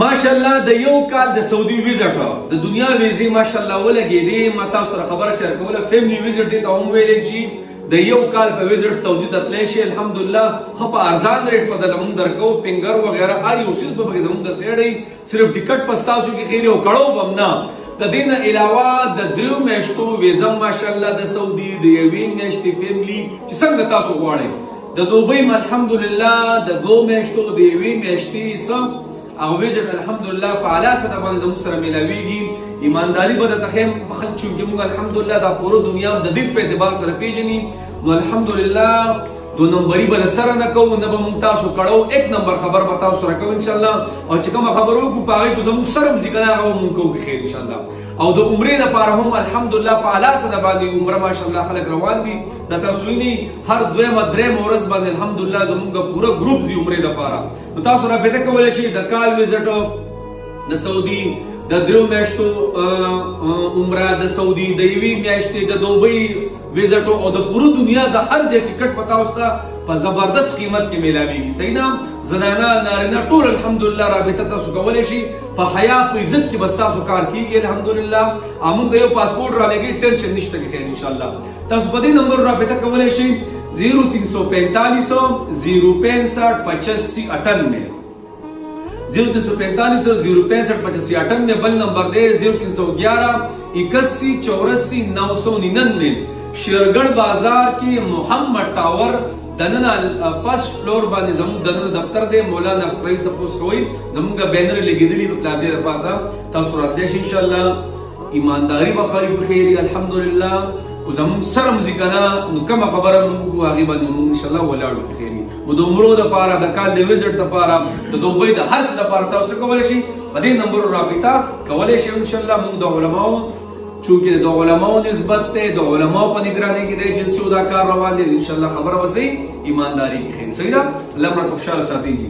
ماشاءالله د یو کال د سعودي ویزټ د دنیا ویزې ماشاءالله ولګېدې. ما تاسو سره خبره شریکوله. فیملی ویزټ دې ته هم ویلی چې د یو کال په ویزټ سعودي ته تللی شي. الحمدلله ښه په ارزان ریټ په دله مونږ درکوو. فنګر وغیره هر یو څیز به پکې زمونږ د سیډی. صرف ټکټ په ستاسو کې خیر او کړو به هم نه. د دې نه علاوه د 3 میاشتو ویزه ماشاءالله د سعودي د 1 میاشتې فیملی چې څنګه تاسو غواړئ. د دوبۍ م الحمدلله د 2 میاشتو د 1 میاشتې څه هغه ویزټ الحمدلله په اعلی سطح باندې زموږ سره میلاویږي. ایمانداري به درته ښیم چونکې موږ الحمدلله دا پوره دنیا د دې په اعتبار سره پیژني. نو الحمدلله 2 نمبري به سره نه کوو، نه به موږ تاسو کړو. 1 نمبر خبر به تاسو سره کوو انشاءالله. او چې کومه خبره وکړو په هغې کې زموږ سره هم ځي که نه هغه به موږ کوو بخیر انشاءالله. او د عمرې لپاره هم الحمدلله په اعلی سطح باندې عمره ماشاءالله خلک روان دي. دا تاسو وینئ هر 2-3 ورځ باندې الحمدلله زموږ پوره ګروپ ځي عمرې دپاره. نو تاسو رابطه کولی شئ د کال ویزټ د سعودي، د 3 میاشتو عمره د سعودي، د 1 میاشتې د دوبۍ ویزټ او د پوره دنیا د هر ځای ټکټ په تاسو ته په زبردست قیمت کې میلاویږي. صحیح نه؟ زنانه نارینه ټول الحمدلله رابطه تاسو کولی شئ. په حیا په عزت کې بس تاسو کار کیږي الحمدلله. موږ د یو پاسپورټ رالېږي، ټینشن نشته کې خیر انشاءالله. تاسو په دې نمبر رابطه کولی شئ 0345 065 85 98 0345 065 85 98. بل نمبر دی 0311 81 84 999. شیرګړ بازار کې محمد ټاور دننه فرسٹ فلور باندې زموږ دننه دفتر دی. مولانا اخترعي تپوس کوئ. زموږ بینر لګېدلي په پلازې د پاسه. تاسو راتلی شئ انشاءالله. ایمانداري به خلک بخیر الحمدلله. خو زموږ سره هم ځي که نه نو کومه خبره موږ وکړو هغې باندې موږ انشاءالله ولاړو کې خیر وي. نو د عمرو دپاره، د کال د ویزټ دپاره، د دوبۍ د هر څه دپاره تاسو کولی شئ په دې نمبرو رابطه کولی شئ انشاءالله. موږ د علماو چونکه د علماو نسبت ته د علماو په نگرانی کې د ایجنسی دا کار روان دي. انشاءالله خبره وسی ایمانداری کې خیر. صحیح ده؟ الله مرا خوشاله ساتي جی.